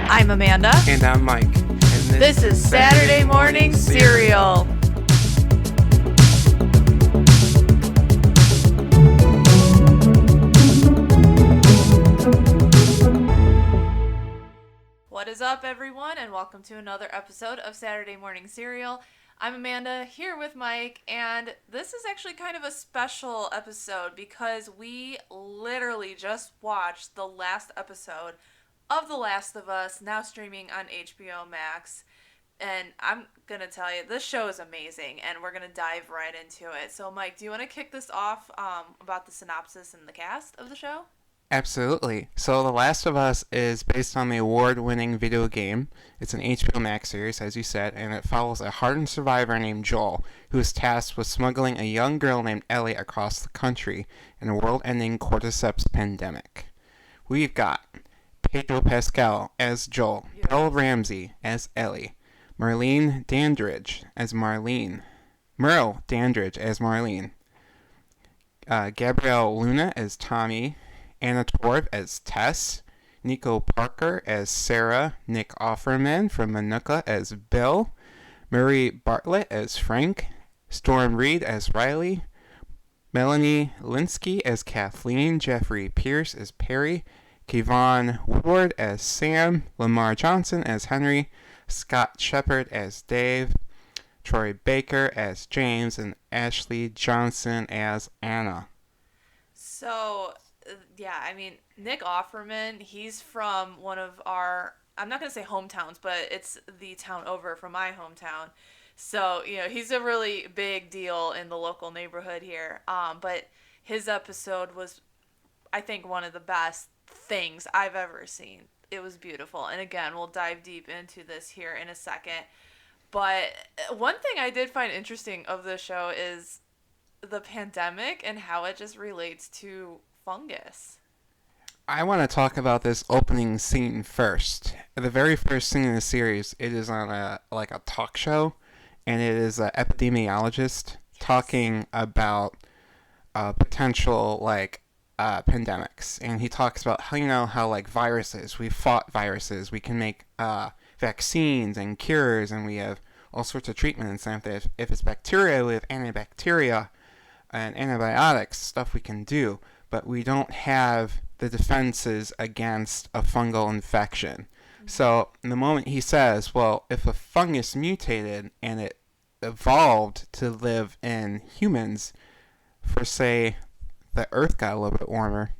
I'm Amanda. And I'm Mike. And this is Saturday Morning Cereal. What is up, everyone, and welcome to another episode of Saturday Morning Cereal. I'm Amanda, here with Mike, and this is actually kind of a special episode because we literally just watched the last episode of The Last of Us, now streaming on HBO Max. And I'm going to tell you, this show is amazing, and we're going to dive right into it. So, Mike, do you want to kick this off about the synopsis and the cast of the show? Absolutely. So The Last of Us is based on the award-winning video game. It's an HBO Max series, as you said, and it follows a hardened survivor named Joel, who is tasked with smuggling a young girl named Ellie across the country in a world-ending cordyceps pandemic. We've got Pedro Pascal as Joel, Belle Ramsey as Ellie, Merle Dandridge as Marlene, Gabrielle Luna as Tommy, Anna Torv as Tess, Nico Parker as Sarah, Nick Offerman from Manuka as Bill, Murray Bartlett as Frank, Storm Reed as Riley, Melanie Linsky as Kathleen, Jeffrey Pierce as Perry, Kevon Woodward as Sam, Lamar Johnson as Henry, Scott Shepard as Dave, Troy Baker as James, and Ashley Johnson as Anna. So, yeah, I mean, Nick Offerman, he's from one of our, I'm not going to say hometowns, but it's the town over from my hometown. So, you know, he's a really big deal in the local neighborhood here. But his episode was, I think, one of the best things I've ever seen. It was beautiful. And again, we'll dive deep into this here in a second. But one thing I did find interesting of the show is the pandemic and how it just relates to fungus. I want to talk about this opening scene first. The very first scene in the series, it is on a talk show, and it is an epidemiologist talking about potential pandemics, and he talks about how viruses, we fought viruses, we can make vaccines and cures, and we have all sorts of treatments, and if it's bacteria, we have antibacteria and antibiotics, stuff we can do, but we don't have the defenses against a fungal infection. Mm-hmm. So the moment he says, well, if a fungus mutated and it evolved to live in humans for, say, the earth got a little bit warmer,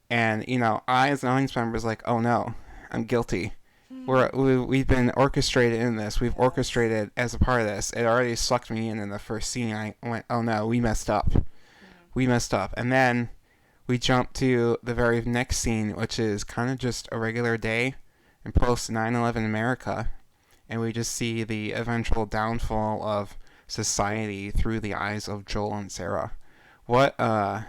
and, I as an audience member was like, oh no, I'm guilty. Mm-hmm. We've been orchestrated in this. We've orchestrated as a part of this. It already sucked me in the first scene. I went, oh no, we messed up. Mm-hmm. We messed up. And then we jump to the very next scene, which is kind of just a regular day in post 9/11 America, and we just see the eventual downfall of society through the eyes of Joel and Sarah. What a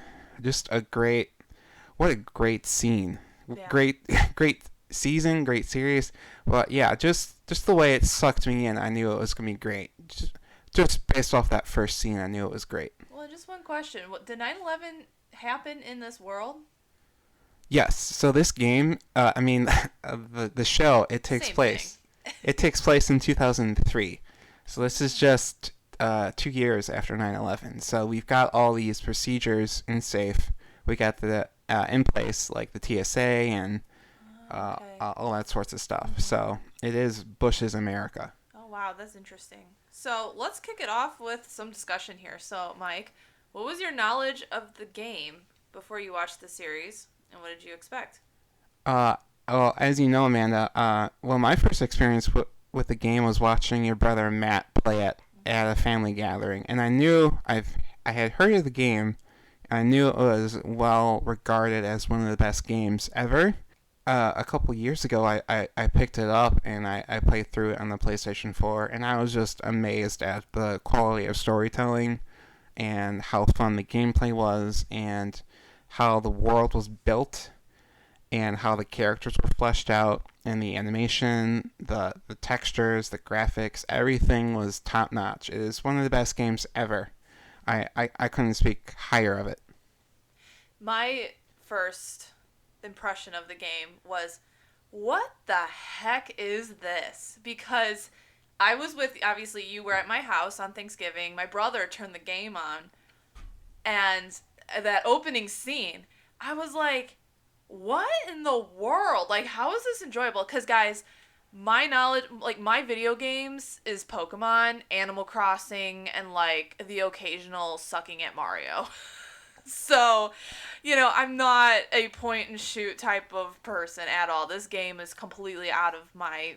great scene. Yeah. Great season, great series. But yeah, just the way it sucked me in, I knew it was going to be great. Just based off that first scene, I knew it was great. Well, just one question. Did 9/11 happen in this world? Yes. So this game, the show, it takes place. It takes place in 2003. So this is just 2 years after 9/11. So we've got all these procedures in safe. We got the in place, like the TSA and all that sorts of stuff. Mm-hmm. So it is Bush's America. Oh, wow. That's interesting. So let's kick it off with some discussion here. So, Mike, what was your knowledge of the game before you watched the series, and what did you expect? Well, as you know, Amanda, my first experience with the game was watching your brother Matt play it at a family gathering, and I knew I had heard of the game. I knew it was well regarded as one of the best games ever. A couple years ago, I picked it up and I played through it on the PlayStation 4, and I was just amazed at the quality of storytelling and how fun the gameplay was and how the world was built and how the characters were fleshed out and the animation, the textures, the graphics, everything was top notch. It is one of the best games ever. I couldn't speak higher of it. My first impression of the game was, what the heck is this? Because I was with, obviously, you were at my house on Thanksgiving. My brother turned the game on, and that opening scene, I was like, what in the world? Like, how is this enjoyable? Because, guys, my knowledge, like, my video games is Pokemon, Animal Crossing, and, like, the occasional sucking at Mario. So, I'm not a point and shoot type of person at all. This game is completely out of my.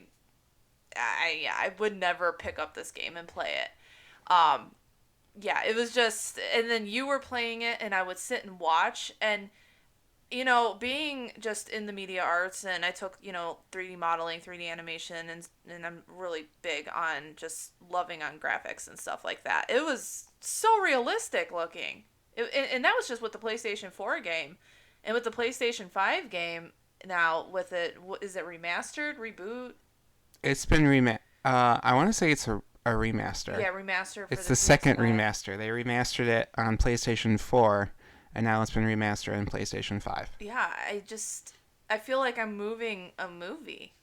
I would never pick up this game and play it. Yeah, it was just, and then you were playing it, and I would sit and watch, and being just in the media arts, and I took 3D modeling, 3D animation, and I'm really big on just loving on graphics and stuff like that. It was so realistic looking. And that was just with the PlayStation 4 game. And with the PlayStation 5 game, now with it, is it remastered, reboot? It's been I want to say it's a remaster. Yeah, remaster for It's the the second PS5. remaster. They remastered it on PlayStation 4, and now it's been remastered on PlayStation 5. Yeah, I feel like I'm moving a movie,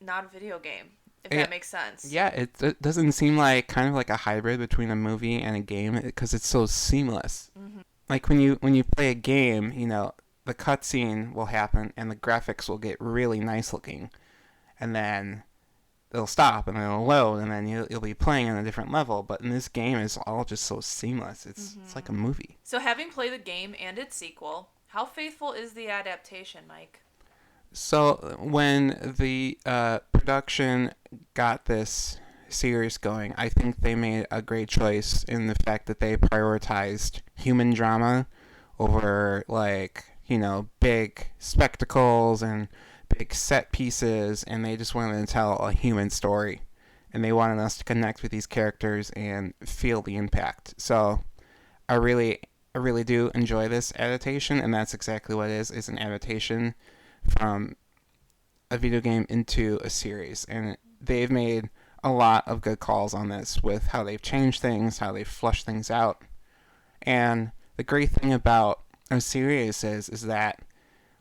not a video game, if Yeah, that makes sense. yeah, it doesn't seem like kind of like a hybrid between a movie and a game because it's so seamless. Hmm. Like when you play a game, the cutscene will happen and the graphics will get really nice looking, and then it'll stop and it'll load and then you'll be playing on a different level. But in this game, it's all just so seamless. It's like a movie. So, having played the game and its sequel, how faithful is the adaptation, Mike? So when the production got this series going, I think they made a great choice in the fact that they prioritized human drama over like big spectacles and big set pieces, and they just wanted to tell a human story, and they wanted us to connect with these characters and feel the impact. So I really do enjoy this adaptation, and that's exactly what it is. It's an adaptation from a video game into a series, and they've made a lot of good calls on this with how they've changed things, how they've flushed things out. And the great thing about a series is that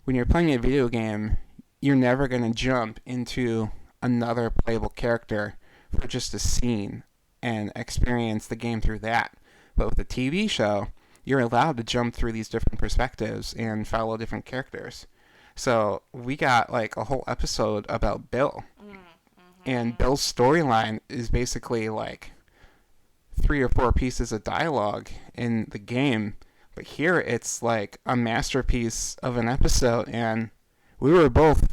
when you're playing a video game, you're never going to jump into another playable character for just a scene and experience the game through that. But with a TV show, you're allowed to jump through these different perspectives and follow different characters. So we got like a whole episode about Bill. And Bill's storyline is basically like 3 or 4 pieces of dialogue in the game. But here it's like a masterpiece of an episode, and we were both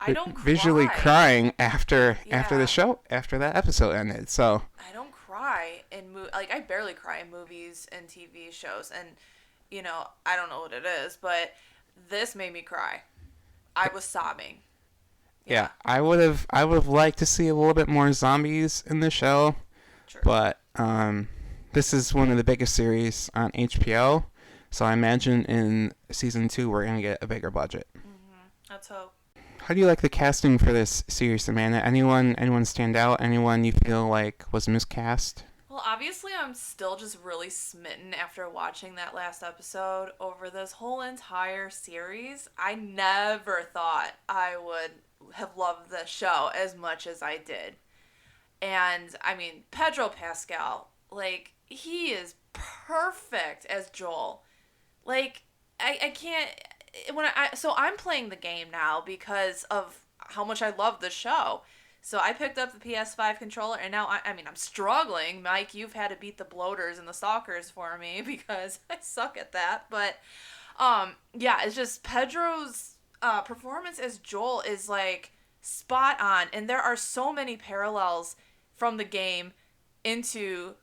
I don't visually cry. crying after Yeah. the show after that episode ended. So I don't cry in like I barely cry in movies and TV shows, and I don't know what it is, but this made me cry. I was sobbing. yeah, Yeah, I would have liked to see a little bit more zombies in the show, true. but this is one of the biggest series on HBO, so I imagine in season 2 we're gonna get a bigger budget. Let's hope. How do you like the casting for this series, Amanda? Anyone stand out? Anyone you feel like was miscast? Well, obviously, I'm still just really smitten after watching that last episode over this whole entire series. I never thought I would have loved the show as much as I did. And I mean, Pedro Pascal, like, he is perfect as Joel. Like, I can't. So I'm playing the game now because of how much I love the show. So I picked up the PS5 controller, and now I mean I'm struggling. Mike, you've had to beat the bloaters and the stalkers for me because I suck at that. But yeah, it's just Pedro's performance as Joel is like spot on, and there are so many parallels from the game into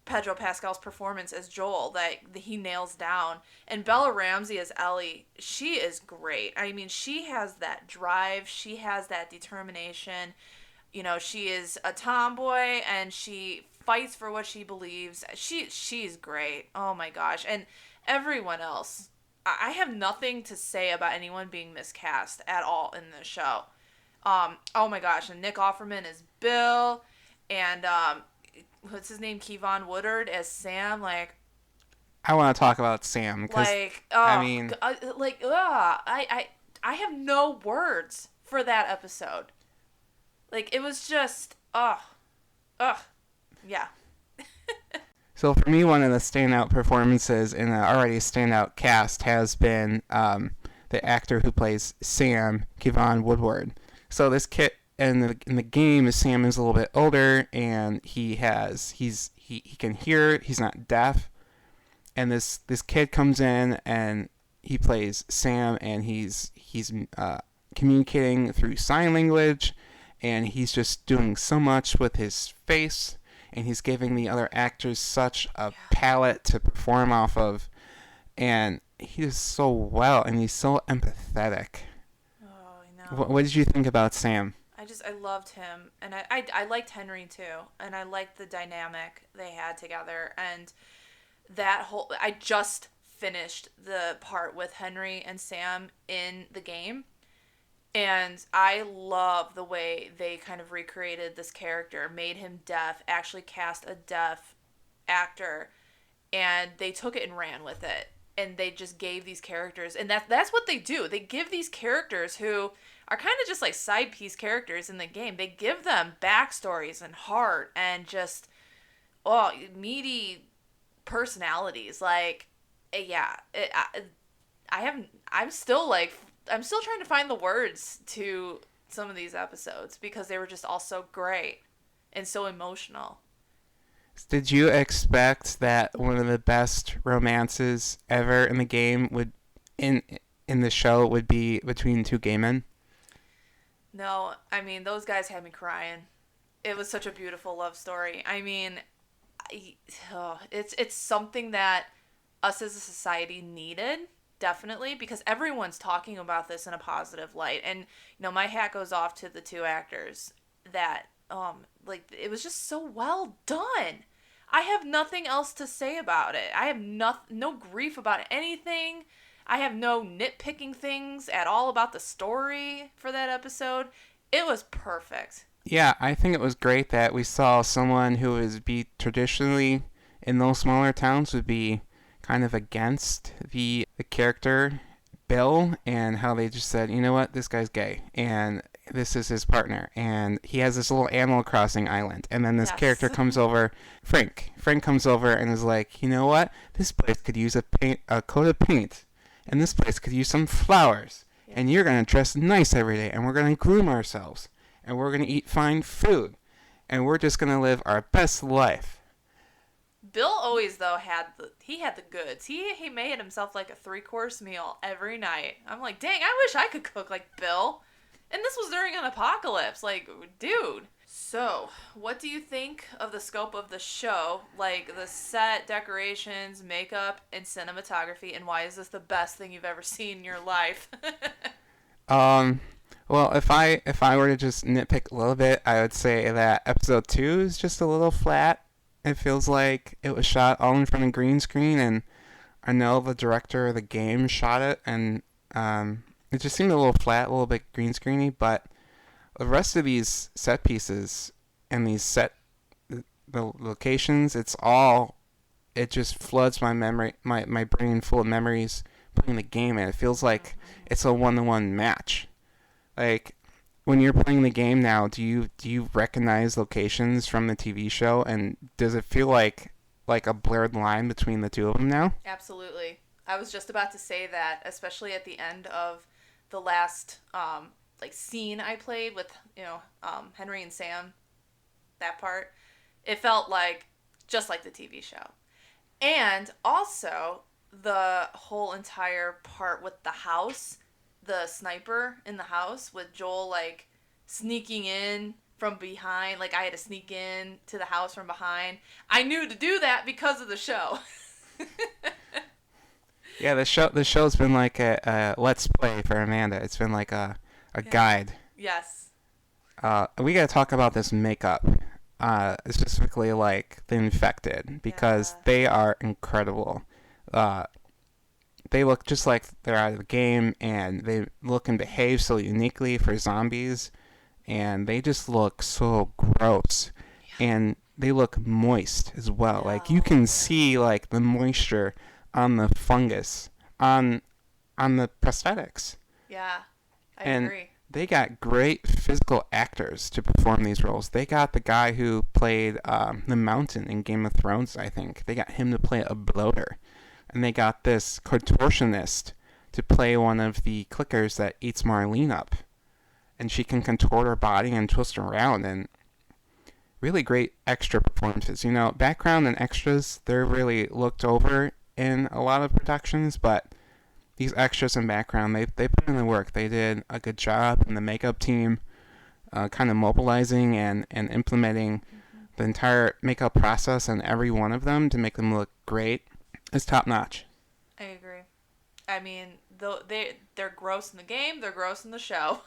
Pedro Pascal's performance as Joel that he nails down. And Bella Ramsey as Ellie, she is great. I mean, she has that drive, she has that determination. She is a tomboy and she fights for what she believes. She's great. Oh my gosh. And everyone else, I have nothing to say about anyone being miscast at all in this show. Oh my gosh, and Nick Offerman as Bill, and what's his name, Kevon Woodard as Sam. I want to talk about Sam because Like, I oh, mean, like, ugh, I I have no words for that episode. Like, it was just, ugh, yeah. So for me, one of the standout performances in an already standout cast has been the actor who plays Sam, Kevon Woodward. So this kid in the game, Sam is a little bit older, and he can hear. He's not deaf, and this kid comes in and he plays Sam, and he's communicating through sign language, and he's just doing so much with his face, and he's giving the other actors such a palette to perform off of, and he does so well, and he's so empathetic. Oh, I What know. did you think about Sam? I loved him, and I liked Henry too, and I liked the dynamic they had together, and that whole I just finished the part with Henry and Sam in the game, and I love the way they kind of recreated this character, made him deaf, actually cast a deaf actor, and they took it and ran with it. And they just gave these characters, and that's what they do. They give these characters who are kind of just like side piece characters in the game. They give them backstories and heart and just meaty personalities. Like, yeah, I haven't. I'm still trying to find the words to some of these episodes because they were just all so great and so emotional. Did you expect that one of the best romances ever in the game would in in the show would be between two gay men? No, I mean those guys had me crying. It was such a beautiful love story. I mean, it's something that us as a society needed, definitely, because everyone's talking about this in a positive light. And my hat goes off to the two actors that like it was just so well done. I have nothing else to say about it. I have no grief about anything. I have no nitpicking things at all about the story for that episode. It was perfect. Yeah, I think it was great that we saw someone who is be traditionally in those smaller towns would be kind of against the character Bill, and how they just said, you know what, this guy's gay, and this is his partner, and he has this little Animal Crossing island, and then this character Yes. comes over, Frank. Frank comes over and is like, you know what, this place could use a coat of paint, and this place could use some flowers, Yeah. and you're gonna dress nice every day, and we're gonna groom ourselves, and we're gonna eat fine food, and we're just gonna live our best life. Bill always though had the goods. He made himself like a 3-course meal every night. I'm like, dang, I wish I could cook like Bill. And this was during an apocalypse. Like, dude. So, what do you think of the scope of the show? Like the set, decorations, makeup, and cinematography, and why is this the best thing you've ever seen in your life? Um, well, if I were to just nitpick a little bit, I would say that episode 2 is just a little flat. It feels like it was shot all in front of green screen, and I know the director of the game shot it, and it just seemed a little flat, a little bit green screeny. But the rest of these set pieces and the locations, it just floods my memory, my brain full of memories playing the game, and it feels like it's a one-to-one match. Like, when you're playing the game now, do you recognize locations from the TV show, and does it feel like a blurred line between the two of them now? Absolutely. I was just about to say that, especially at the end of the last like scene I played with Henry and Sam. That part, it felt like just like the TV show, and also the whole entire part with the house, the sniper in the house with Joel like sneaking in from behind. Like I had to sneak in to the house from behind. I knew to do that because of the show. Yeah, the show's been like a let's play for Amanda. It's been like a Yeah. guide. Yes. We gotta talk about this makeup, specifically like the infected, because Yeah. they are incredible. Uh, they look just like they're out of the game, and they look and behave so uniquely for zombies, and they just look so gross, and they look moist as well. Yeah. Like you can see like the moisture on the fungus on the prosthetics. Yeah. I And agree. they got great physical actors to perform these roles. They got the guy who played the Mountain in Game of Thrones, I think. They got him to play a bloater. And they got this contortionist to play one of the clickers that eats Marlene up. And she can contort her body and twist around, and really great extra performances. You know, background and extras, they're really looked over in a lot of productions, but these extras and background, they put in the work. They did a good job, and the makeup team kind of mobilizing and implementing Hmm. the entire makeup process and every one of them to make them look great is top notch. I agree. I mean, though they're gross in the game, they're gross in the show,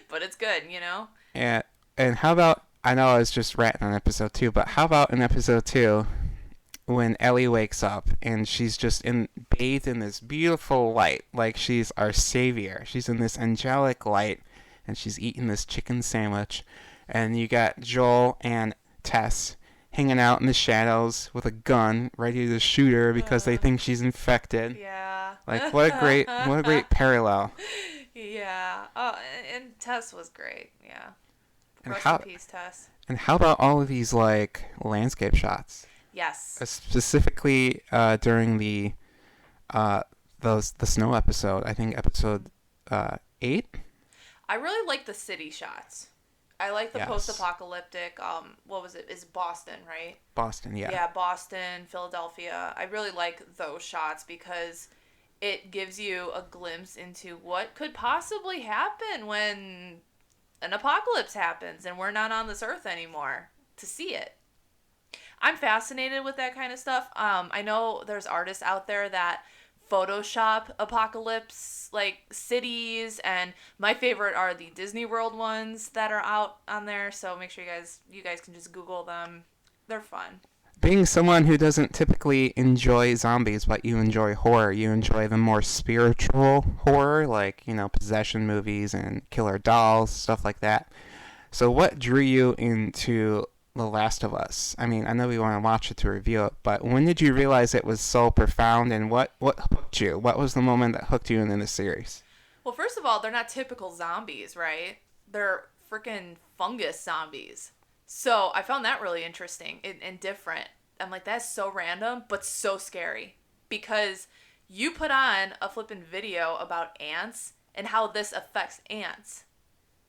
but it's good, you know. And and how about, I know I was just ratting on episode 2, but how about in episode 2 when Ellie wakes up and she's just in bathed in this beautiful light, like she's our savior. She's in this angelic light, and she's eating this chicken sandwich, and you got Joel and Tess hanging out in the shadows with a gun, ready to shoot her because they Uh, think she's infected. yeah. Like what a great parallel. Yeah. Oh, and Tess was great. Yeah. And Rest in how peace, Tess. and how about all of these like landscape shots? Yes. Specifically during uh, the snow episode. I think episode 8. I really like the city shots. I like the Yes, post-apocalyptic. What was it? Is Boston, right? Boston. Yeah, Yeah, Boston, Philadelphia. I really like those shots because it gives you a glimpse into what could possibly happen when an apocalypse happens and we're not on this earth anymore to see it. I'm fascinated with that kind of stuff. I know there's artists out there that Photoshop apocalypse like cities, and my favorite are the Disney World ones that are out on there. So make sure you guys can just Google them. They're fun. being someone who doesn't typically enjoy zombies, but you enjoy horror, you enjoy the more spiritual horror, like possession movies and killer dolls, stuff like that. So, what drew you into The Last of Us? I mean, I know we want to watch it to review it, but when did you realize it was so profound, and what hooked you? What was the moment that hooked you into the series? Well, first of all, they're not typical zombies, right? They're freaking fungus zombies. So I found that really interesting and different. I'm like, that's so random, but so scary. Because you put on a flippin' video about ants and how this affects ants,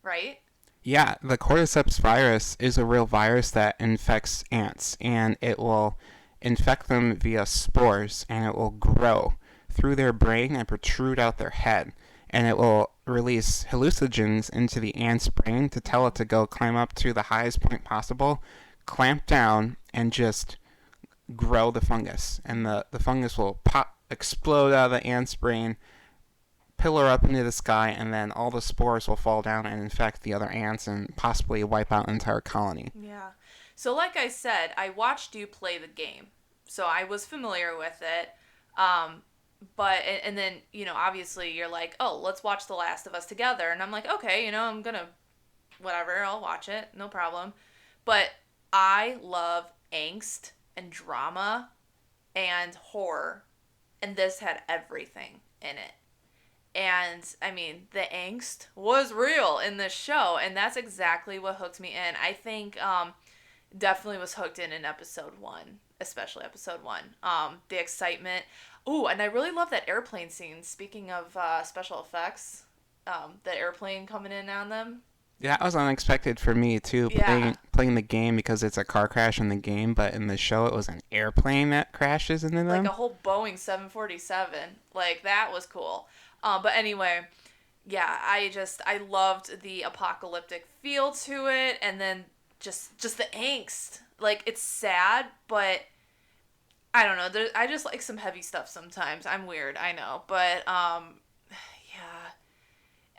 right? Yeah, the cordyceps virus is a real virus that infects ants, and it will infect them via spores, and it will grow through their brain and protrude out their head. And it will release hallucinogens into the ant's brain to tell it to go climb up to the highest point possible, clamp down, and just grow the fungus. And the fungus will explode out of the ant's brain, pillar up into the sky, and then all the spores will fall down and infect the other ants and possibly wipe out an entire colony. Yeah. So, like I said, I watched you play the game. So I was familiar with it. But, and then, obviously you're like, oh, let's watch The Last of Us together. And I'm like, okay, I'm going to, whatever, I'll watch it. No problem. But I love angst and drama and horror. And this had everything in it. And I mean, the angst was real in this show, and that's exactly what hooked me in. I think definitely was hooked in episode 1, especially episode 1. The excitement. Ooh, and I really love that airplane scene. Speaking of special effects, the airplane coming in on them. Yeah, that was unexpected for me too. Yeah, Playing the game because it's a car crash in the game, but in the show it was an airplane that crashes into like a them. whole Boeing 747. Like that was cool. But anyway, yeah, I loved the apocalyptic feel to it, and then just the angst. Like it's sad, but I don't know. I just like some heavy stuff sometimes. I'm weird, I know, but yeah,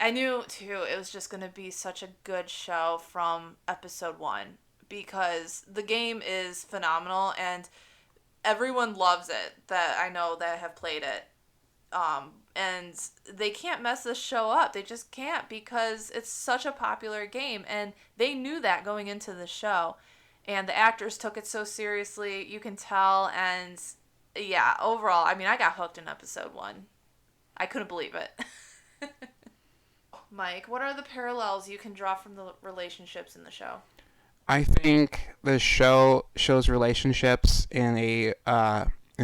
I knew too. It was just gonna be such a good show from episode 1 because the game is phenomenal and everyone loves it that I know that have played it. And they can't mess this show up. They just can't because it's such a popular game, and they knew that going into the show. And the actors took it so seriously, you can tell. And yeah, overall, I mean, I got hooked in episode 1. I couldn't believe it. Mike? What are the parallels you can draw from the relationships in the show? I think the show shows relationships in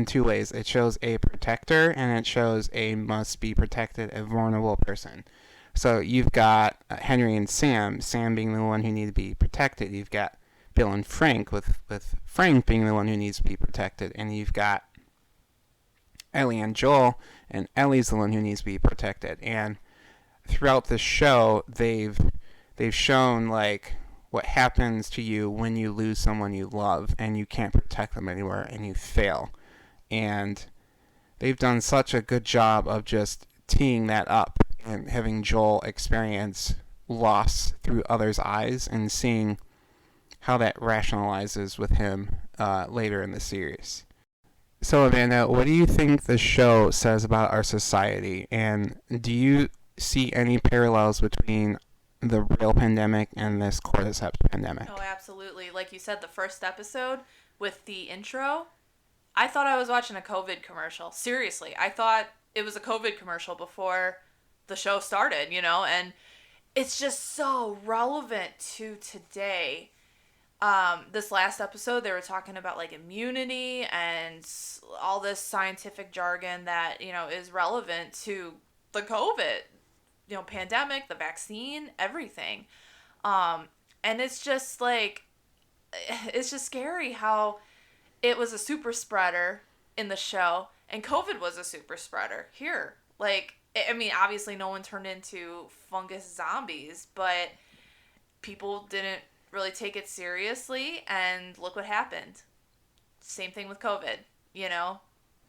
two ways. It shows a protector and it shows a must be protected, a vulnerable person. So you've got Henry and Sam, Sam being the one who needs to be protected. You've got Bill and Frank, with Frank being the one who needs to be protected. And you've got Ellie and Joel, and Ellie's the one who needs to be protected. And throughout the show, they've shown like what happens to you when you lose someone you love and you can't protect them anymore and you fail. And they've done such a good job of just teeing that up and having Joel experience loss through others' eyes and seeing how that rationalizes with him later in the series. So, Amanda, what do you think the show says about our society? And do you see any parallels between the real pandemic and this cordyceps pandemic? Oh, absolutely. Like you said, the first episode with the intro, I thought I was watching a COVID commercial. Seriously, I thought it was a COVID commercial before the show started, and it's just so relevant to today. This last episode, they were talking about like immunity and all this scientific jargon that, is relevant to the COVID, pandemic, the vaccine, everything. And it's just like, it's just scary how it was a super spreader in the show and COVID was a super spreader here. Like, I mean, obviously no one turned into fungus zombies, but people didn't really take it seriously, and look what happened. Same thing with COVID,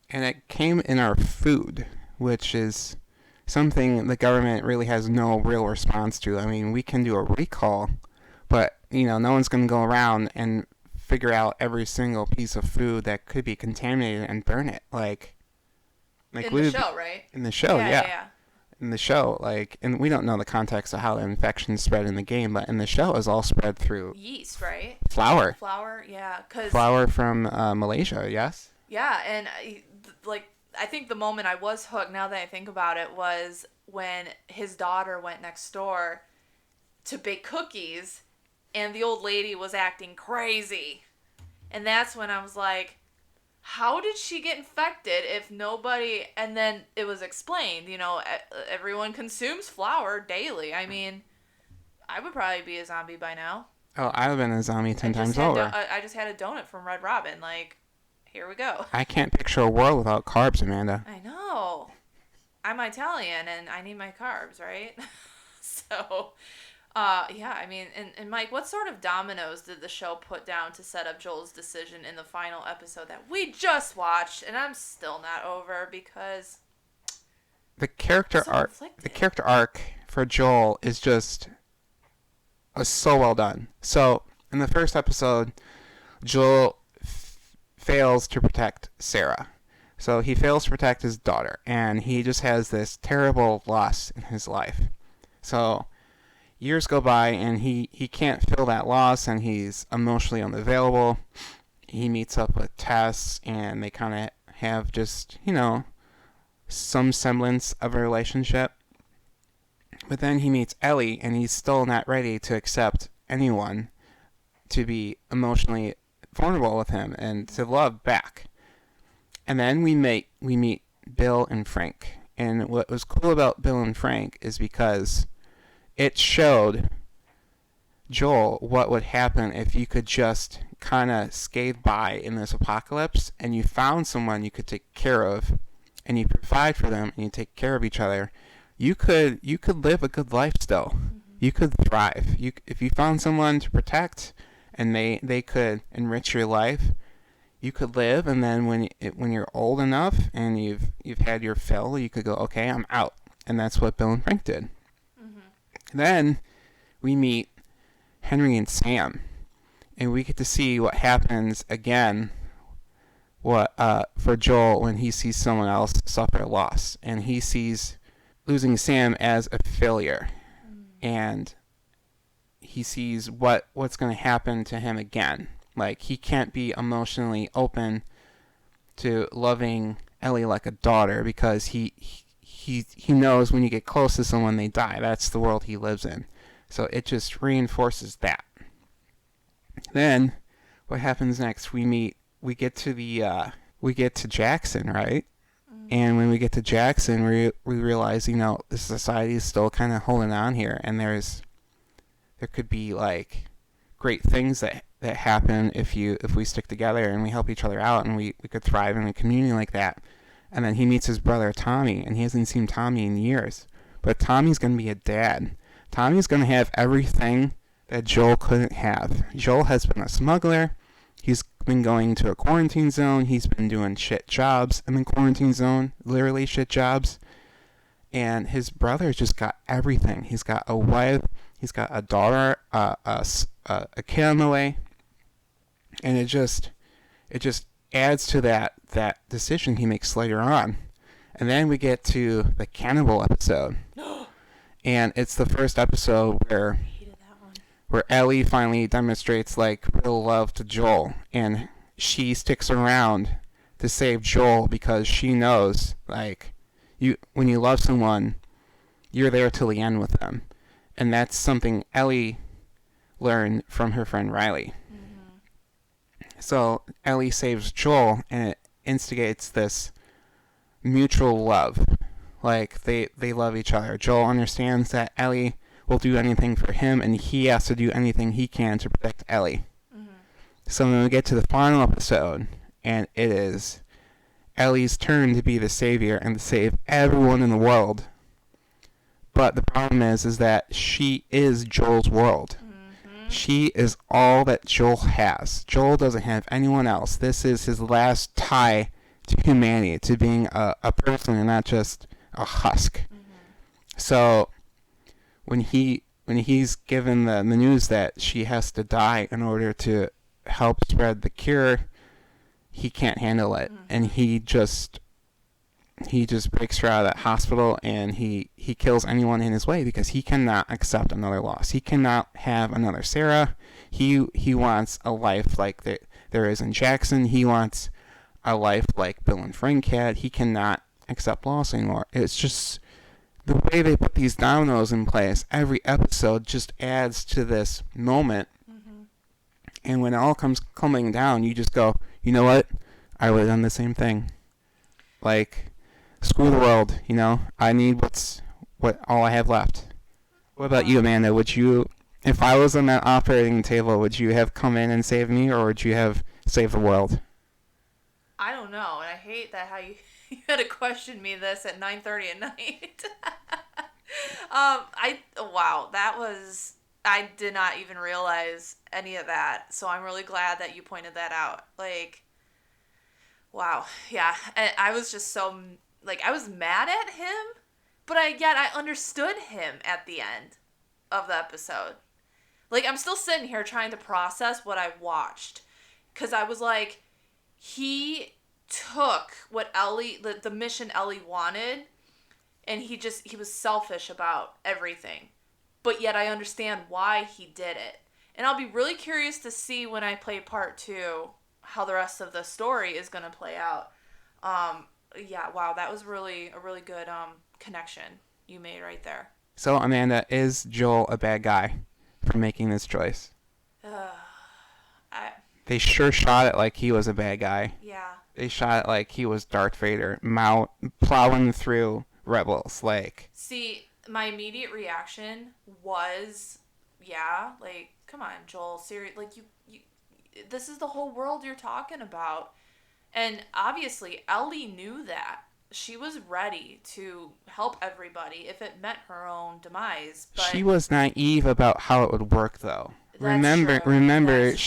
And it came in our food, which is something the government really has no real response to. I mean, we can do a recall, but, no one's going to go around and figure out every single piece of food that could be contaminated and burn it. Like in the show, right? In the show, yeah. Yeah. In the show, and we don't know the context of how the infection spread in the game, but in the show, it was all spread through yeast, right? Flour, yeah, flour from Malaysia, yes. Yeah, and I think the moment I was hooked, now that I think about it, was when his daughter went next door to bake cookies, and the old lady was acting crazy, and that's when I was like, how did she get infected if nobody... And then it was explained, everyone consumes flour daily. I mean, I would probably be a zombie by now. Oh, I would have been a zombie 10 times over. I just had a donut from Red Robin. Like, here we go. I can't picture a world without carbs, Amanda. I know. I'm Italian, and I need my carbs, right? So... yeah, I mean, and Mike, what sort of dominoes did the show put down to set up Joel's decision in the final episode that we just watched, and I'm still not over because the character arc for Joel is just so well done. So in the first episode, Joel fails to protect Sarah. So he fails to protect his daughter, and he just has this terrible loss in his life. So years go by, and he can't fill that loss, and he's emotionally unavailable. He meets up with Tess, and they kind of have just, some semblance of a relationship. But then he meets Ellie, and he's still not ready to accept anyone to be emotionally vulnerable with him and to love back. And then we meet Bill and Frank. And what was cool about Bill and Frank is because it showed Joel what would happen if you could just kind of skate by in this apocalypse and you found someone you could take care of and you provide for them and you take care of each other. You could live a good life still. Mm-hmm. You could thrive. If you found someone to protect and they could enrich your life, you could live, and then when you're old enough and you've had your fill, you could go, okay, I'm out. And that's what Bill and Frank did. Then we meet Henry and Sam, and we get to see what happens again for Joel when he sees someone else suffer a loss, and he sees losing Sam as a failure, and he sees what's going to happen to him again. Like, he can't be emotionally open to loving Ellie like a daughter because he he knows when you get close to someone, they die. That's the world he lives in. So it just reinforces that. Then, what happens next? We get to we get to Jackson, right? And when we get to Jackson, we realize, the society is still kind of holding on here, and there could be like great things that happen if we stick together and we help each other out, and we could thrive in a community like that. And then he meets his brother Tommy, and he hasn't seen Tommy in years. But Tommy's going to be a dad. Tommy's going to have everything that Joel couldn't have. Joel has been a smuggler. He's been going to a quarantine zone. He's been doing shit jobs in the quarantine zone, literally shit jobs. And his brother's just got everything. He's got a wife. He's got a daughter, a kid on the way. And it just adds to that decision he makes later on. And then we get to the cannibal episode. And it's the first episode where Ellie finally demonstrates like real love to Joel, and she sticks around to save Joel because she knows like when you love someone, you're there till the end with them. And that's something Ellie learned from her friend Riley. So Ellie saves Joel, and it instigates this mutual love. Like they love each other. Joel understands that Ellie will do anything for him, and he has to do anything he can to protect Ellie. So when we get to the final episode, and it is Ellie's turn to be the savior and to save everyone in the world. But the problem is that she is Joel's world. She is all that Joel has. Joel doesn't have anyone else. This is his last tie to humanity, to being a person and not just a husk. So when he's given the news that she has to die in order to help spread the cure, he can't handle it, and he just breaks her out of that hospital, and he kills anyone in his way because he cannot accept another loss. He cannot have another Sarah. He wants a life like there is in Jackson. He wants a life like Bill and Frank had. He cannot accept loss anymore. It's just the way they put these dominoes in place. Every episode just adds to this moment. And when it all comes coming down, you just go, you know what? I would have done the same thing. Like, screw the world, I need what all I have left. What about you, Amanda? Would you, if I was on that operating table, would you have come in and saved me, or would you have saved the world? I don't know, and I hate that how you had to question me this at 9:30 at night. I did not even realize any of that, so I'm really glad that you pointed that out. Like, wow, yeah, and I was just so, like, I was mad at him, but yet I understood him at the end of the episode. Like, I'm still sitting here trying to process what I watched, because I was like, he took what the mission Ellie wanted, and he was selfish about everything. But yet I understand why he did it. And I'll be really curious to see when I play part 2 how the rest of the story is going to play out. Yeah, wow, that was really a really good connection you made right there. So, Amanda, is Joel a bad guy for making this choice? They sure shot it like he was a bad guy. Yeah. They shot it like he was Darth Vader, plowing through rebels. Like, see, my immediate reaction was, yeah, like, come on, Joel, serious, like, you, this is the whole world you're talking about. And obviously, Ellie knew that. She was ready to help everybody if it meant her own demise. But she was naive about how it would work, though. Remember, That's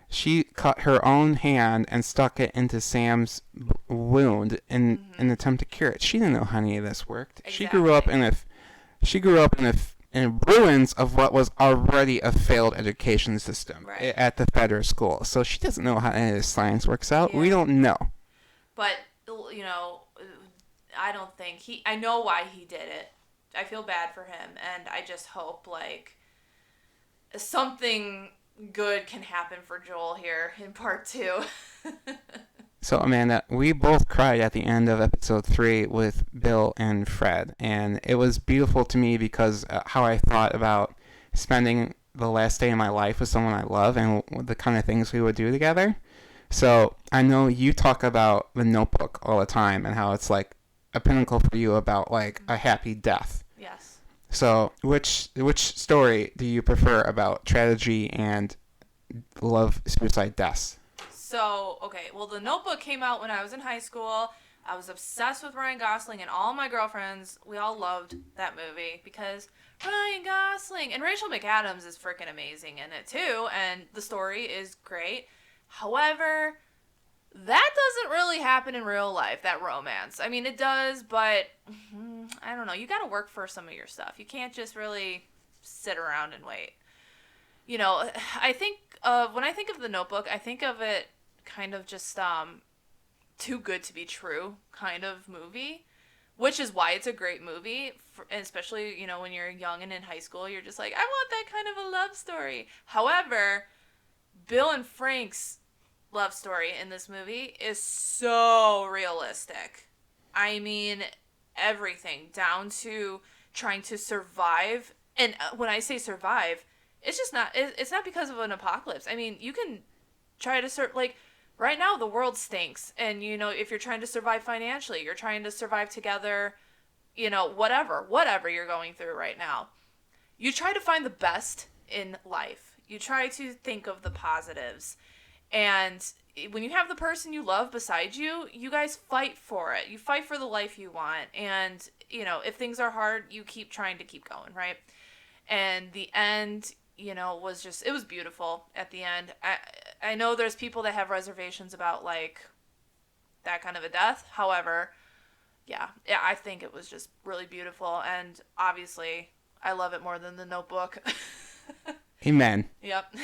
she cut her own hand and stuck it into Sam's wound in an attempt to cure it. She didn't know how any of this worked. Exactly. She grew up in ruins of what was already a failed education system at the federal school. So she doesn't know how any of this science works out. Yeah. We don't know. But I don't think I know why he did it. I feel bad for him, and I just hope like something good can happen for Joel here in part 2. So, Amanda, we both cried at the end of episode 3 with Bill and Fred, and it was beautiful to me because how I thought about spending the last day of my life with someone I love and the kind of things we would do together. So, I know you talk about the Notebook all the time and how it's like a pinnacle for you about like a happy death. Yes. So, which story do you prefer about tragedy and love, suicide, deaths? So, okay, well, The Notebook came out when I was in high school. I was obsessed with Ryan Gosling, and all my girlfriends, we all loved that movie because Ryan Gosling and Rachel McAdams is freaking amazing in it too, and the story is great. However, that doesn't really happen in real life, that romance. I mean, it does, but I don't know. You got to work for some of your stuff. You can't just really sit around and wait. You know, I think when I think of The Notebook, I think of it kind of just too good to be true kind of movie, which is why it's a great movie, especially, you know, when you're young and in high school, you're just like, I want that kind of a love story. However, Bill and Frank's love story in this movie is so realistic. I mean, everything down to trying to survive. And when I say survive, it's just not, it's not because of an apocalypse. I mean, you can try to like, right now the world stinks. And, you know, if you're trying to survive financially, you're trying to survive together, you know, whatever you're going through right now, you try to find the best in life. You try to think of the positives. And when you have the person you love beside you, you guys fight for it. You fight for the life you want. And, you know, if things are hard, you keep trying to keep going, right? And the end, you know, was just, it was beautiful at the end. I know there's people that have reservations about, like, that kind of a death. However, yeah, I think it was just really beautiful. And obviously, I love it more than The Notebook. Amen. Yep.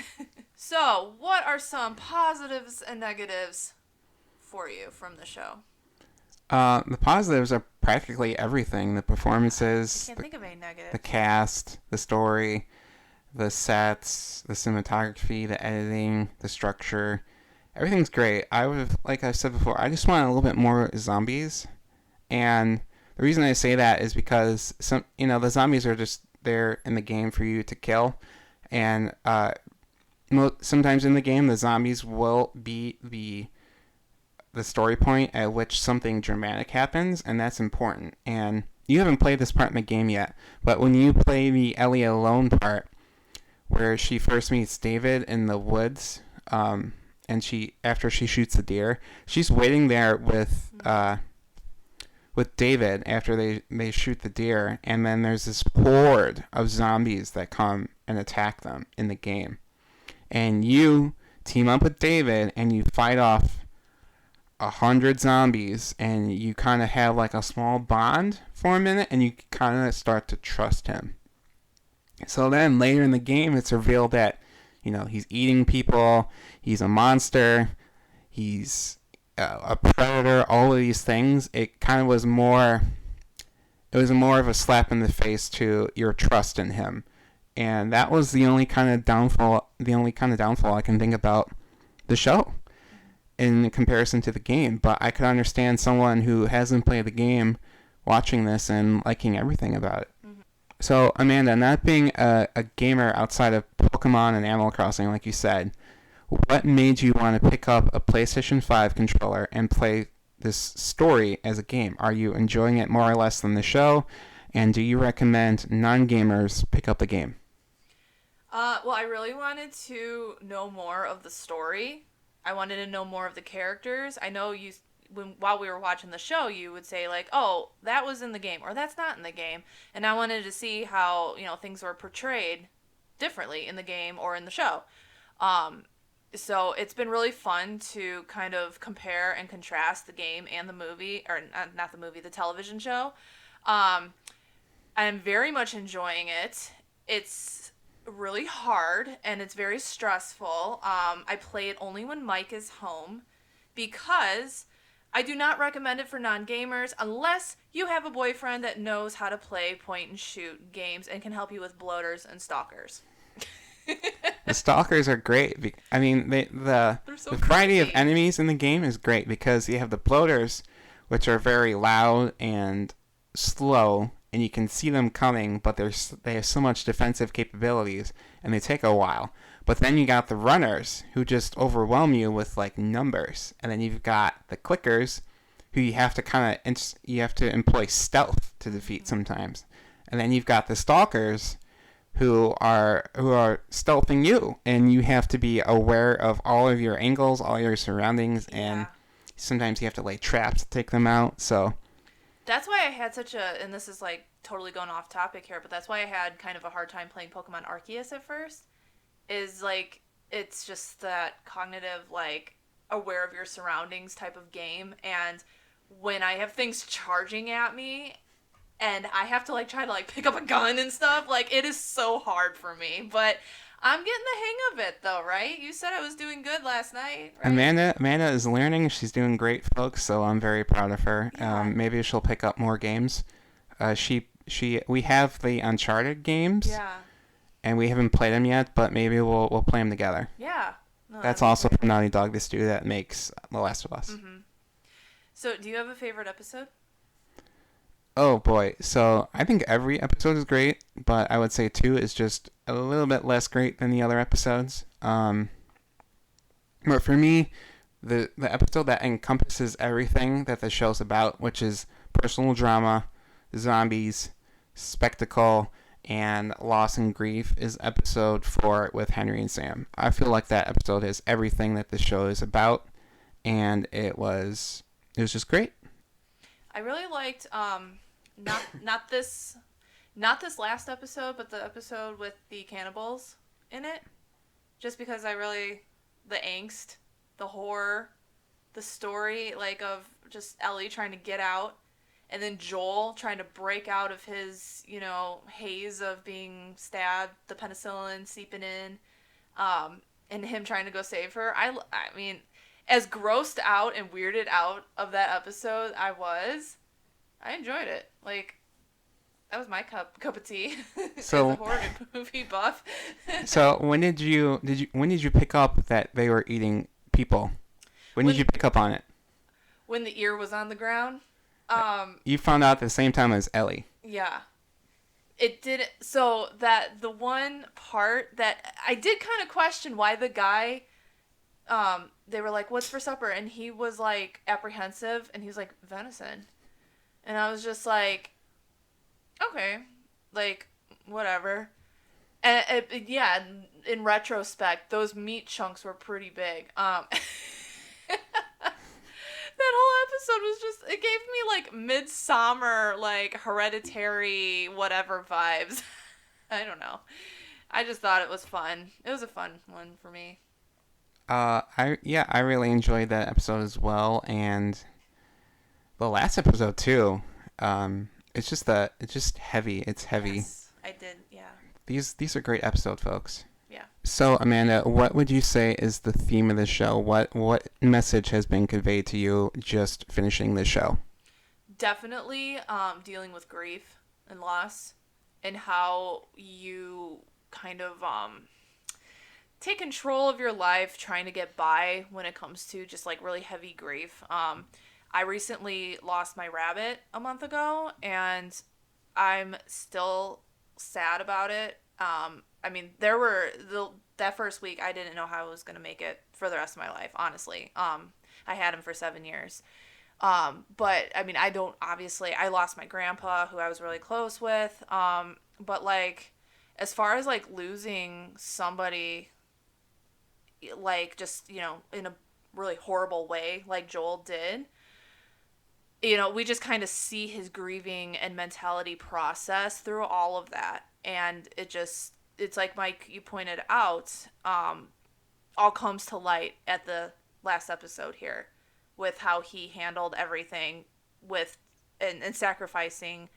So, what are some positives and negatives for you from the show? The positives are practically everything: the I performances, can't think of any negative. the cast, the story, the sets, the cinematography, the editing, the structure. Everything's great. Like I said before, I just want a little bit more zombies, and the reason I say that is because the zombies are just there in the game for you to kill, and sometimes in the game the zombies will be the story point at which something dramatic happens, and that's important. And you haven't played this part in the game yet, but when you play the Ellie alone part, where she first meets David in the woods, and after she shoots the deer, she's waiting there with David after they shoot the deer, and then there's this horde of zombies that come and attack them in the game. And you team up with David and you fight off 100 zombies, and you kind of have like a small bond for a minute, and you kind of start to trust him. So then later in the game, it's revealed that, you know, he's eating people, he's a monster, he's a predator, all of these things. It kind of was more, it was more of a slap in the face to your trust in him. And that was the only kind of downfall I can think about the show in comparison to the game. But I could understand someone who hasn't played the game watching this and liking everything about it. Mm-hmm. So, Amanda, not being a gamer outside of Pokemon and Animal Crossing, like you said, what made you want to pick up a PlayStation 5 controller and play this story as a game? Are you enjoying it more or less than the show? And do you recommend non-gamers pick up the game? Well, I really wanted to know more of the story. I wanted to know more of the characters. I know while we were watching the show, you would say like, "Oh, that was in the game," or "That's not in the game," and I wanted to see how, you know, things were portrayed differently in the game or in the show. So it's been really fun to kind of compare and contrast the game and the movie, or not the movie, the television show. I'm very much enjoying it. It's really hard and it's very stressful. I play it only when Mike is home because I do not recommend it for non-gamers unless you have a boyfriend that knows how to play point and shoot games and can help you with bloaters and stalkers. The stalkers are great. I mean, They're so the variety of creepy. enemies in the game is great because you have the bloaters, which are very loud and slow, and you can see them coming, but they have so much defensive capabilities, and they take a while. But then you got the runners, who just overwhelm you with like numbers, and then you've got the clickers, who you have to you have to employ stealth to defeat sometimes, and then you've got the stalkers, who are stealthing you, and you have to be aware of all of your angles, all your surroundings, and Yeah. sometimes you have to lay traps to take them out. So That's why I had such a, and this is like totally going off topic here, but that's why I had kind of a hard time playing Pokemon Arceus at first. Is like, it's just that cognitive, like, aware of your surroundings type of game. And when I have things charging at me and I have to like try to like pick up a gun and stuff, like, it is so hard for me. But I'm getting the hang of it though, right? You said I was doing good last night, right? Amanda is learning. She's doing great, folks. So I'm very proud of her. Yeah. Maybe she'll pick up more games. We have the Uncharted games, Yeah. and we haven't played them yet, but maybe we'll play them together. Yeah. No, that'd That's be also great. from Naughty Dog, the studio that makes The Last of Us. Mm-hmm. So, do you have a favorite episode? Oh boy, so I think every episode is great, but I would say 2 is just a little bit less great than the other episodes. But for me, the episode that encompasses everything that the show's about, which is personal drama, zombies, spectacle, and loss and grief, is episode 4 with Henry and Sam. I feel like that episode is everything that the show is about, and it was just great. I really liked not this last episode, but the episode with the cannibals in it. Just because I really, the angst, the horror, the story like of just Ellie trying to get out, and then Joel trying to break out of his haze of being stabbed, the penicillin seeping in, and him trying to go save her. I mean, as grossed out and weirded out of that episode I enjoyed it. Like, that was my cup of tea as a So horror movie buff. so when did you pick up that they were eating people? When did When you pick up on it? when the ear was on the ground, You found out at the same time as Ellie. yeah, it did. So that the one part that I did kind of question why the guy, they were like, "What's for supper?" and he was like apprehensive, and he was like, "Venison," and I was just like, "Okay, like whatever." And yeah, in retrospect, those meat chunks were pretty big. That whole episode was just, it gave me like midsummer, like hereditary whatever vibes. I don't know. I just thought it was fun. It was a fun one for me. I really enjoyed that episode as well, and the last episode too. It's just heavy. It's heavy. Yes, I did. Yeah. These are great episodes, folks. Yeah. So Amanda, what would you say is the theme of the show? What message has been conveyed to you just finishing the show? Definitely dealing with grief and loss, and how you kind of take control of your life trying to get by when it comes to just like really heavy grief. I recently lost my rabbit a month ago, and I'm still sad about it. I mean, that first week I didn't know how I was gonna make it for the rest of my life. Honestly, I had him for 7 years. But I mean, I lost my grandpa, who I was really close with. But like, as far as like losing somebody, like just in a really horrible way, like Joel did, we just kind of see his grieving and mentality process through all of that. And it's like Mike, you pointed out, all comes to light at the last episode here with how he handled everything with and sacrificing,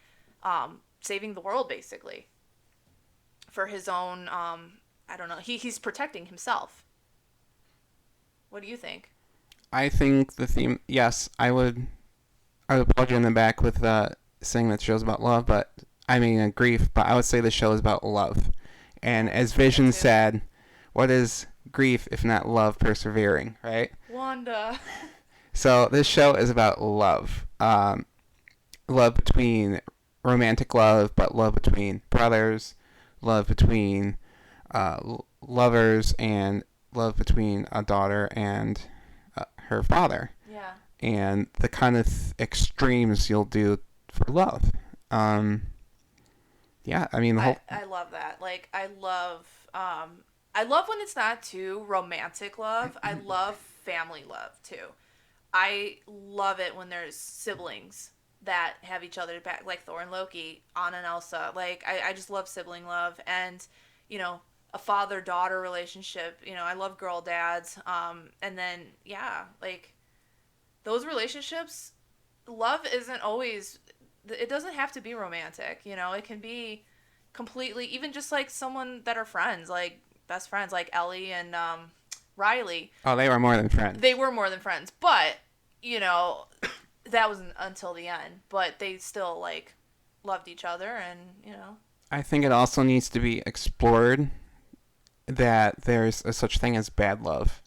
saving the world basically for his own, I don't know, he's protecting himself. What do you think? I think the theme. Yes, I would plug you in the back with saying that the show's about love, grief. But I would say the show is about love. And as I think Vision too. said, what is grief if not love persevering, right? Wanda. So this show is about love. Love between romantic love, but love between brothers, love between lovers, and love between a daughter and her father. Yeah. And the kind of extremes you'll do for love. Yeah, I mean the whole. I love that. Like I love when it's not too romantic love. I love family love too. I love it when there's siblings that have each other back, like Thor and Loki, Anna and Elsa. Like I just love sibling love, and you know, a father daughter relationship. You know, I love girl dads. And then yeah, like those relationships, love isn't always. It doesn't have to be romantic. You know, it can be completely, even just like someone that are friends, like best friends, like Ellie and Riley. Oh, they were more than friends. They were more than friends, but you know, that was until the end. But they still like loved each other, and you know. I think it also needs to be explored that there's a such thing as bad love.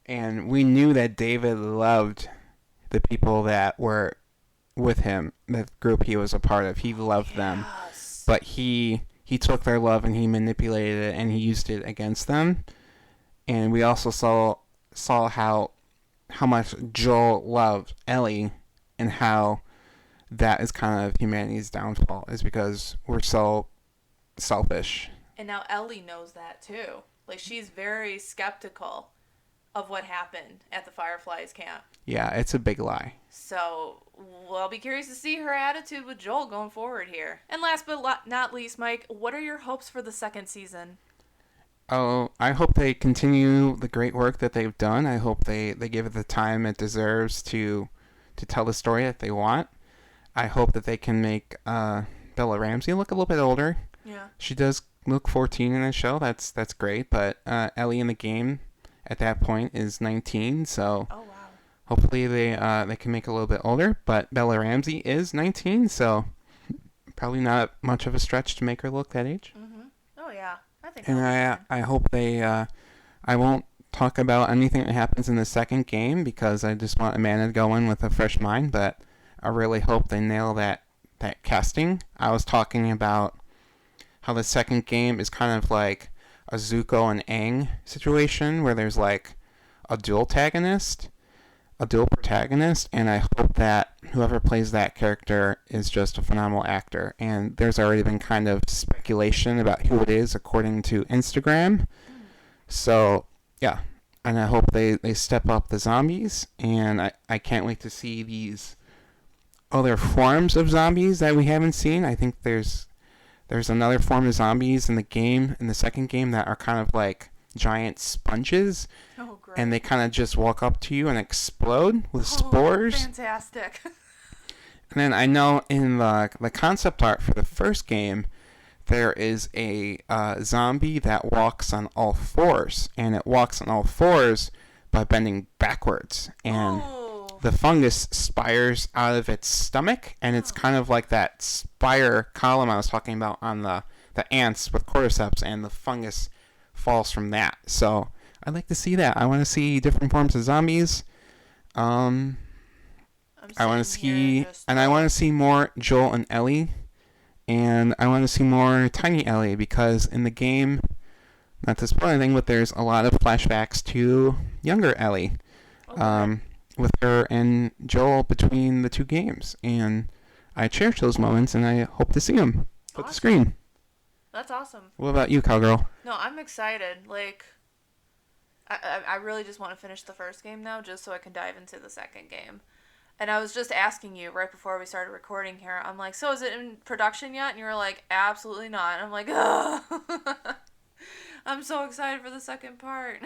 And we knew that David loved the people that were with him, the group he was a part of. He loved them. But he took their love and he manipulated it and he used it against them. And we also saw how much Joel loved Ellie and how that is kind of humanity's downfall, is because we're so selfish. And now Ellie knows that too. Like she's very skeptical of what happened at the Fireflies camp. Yeah, it's a big lie. So, well, I'll be curious to see her attitude with Joel going forward here. And last but not least, Mike, what are your hopes for the second season? Oh, I hope they continue the great work that they've done. I hope they give it the time it deserves to tell the story that they want. I hope that they can make Bella Ramsey look a little bit older. Yeah. She does look 14 in the show. That's great. But Ellie in the game at that point is 19. So oh, wow. Hopefully they can make it a little bit older. But Bella Ramsey is 19, so probably not much of a stretch to make her look that age. Mm-hmm. Oh yeah, I think. And I hope they. I won't talk about anything that happens in the second game because I just want Amanda to go in with a fresh mind. But I really hope they nail that casting. I was talking about how the second game is kind of like a Zuko and Aang situation where there's like a dual protagonist, and I hope that whoever plays that character is just a phenomenal actor. And there's already been kind of speculation about who it is according to Instagram. So, yeah. And I hope they step up the zombies, and I can't wait to see these other forms of zombies that we haven't seen. I think there's another form of zombies in the second game, that are kind of like giant sponges. Oh, great. And they kind of just walk up to you and explode with spores. Fantastic. And then I know in the concept art for the first game, there is a zombie that walks on all fours. And it walks on all fours by bending backwards. And the fungus spires out of its stomach. And it's kind of like that spire column I was talking about on the ants with cordyceps. And the fungus falls from that. So I'd like to see that. I want to see different forms of zombies. I want to see, and I want to see more Joel and Ellie, and I want to see more Tiny Ellie, because in the game, not to spoil anything, but there's a lot of flashbacks to younger Ellie, with her and Joel between the two games, and I cherish those moments, and I hope to see them on the screen. That's awesome. What about you, Cowgirl? No, I'm excited. Like, I really just want to finish the first game now, just so I can dive into the second game. And I was just asking you right before we started recording here. I'm like, so is it in production yet? And you were like, absolutely not. And I'm like, ugh. I'm so excited for the second part.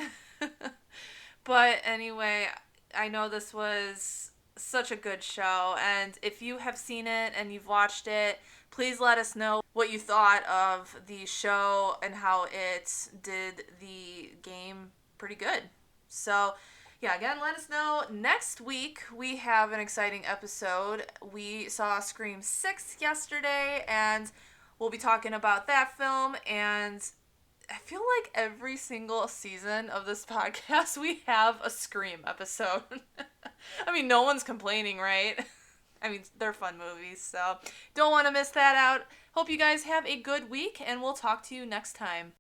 But anyway, I know this was such a good show. And if you have seen it and you've watched it, please let us know what you thought of the show and how it did the game pretty good. So, yeah, again, let us know. Next week, we have an exciting episode. We saw Scream 6 yesterday, and we'll be talking about that film. And I feel like every single season of this podcast we have a Scream episode. I mean, no one's complaining, right? I mean, they're fun movies, so don't want to miss that out. Hope you guys have a good week, and we'll talk to you next time.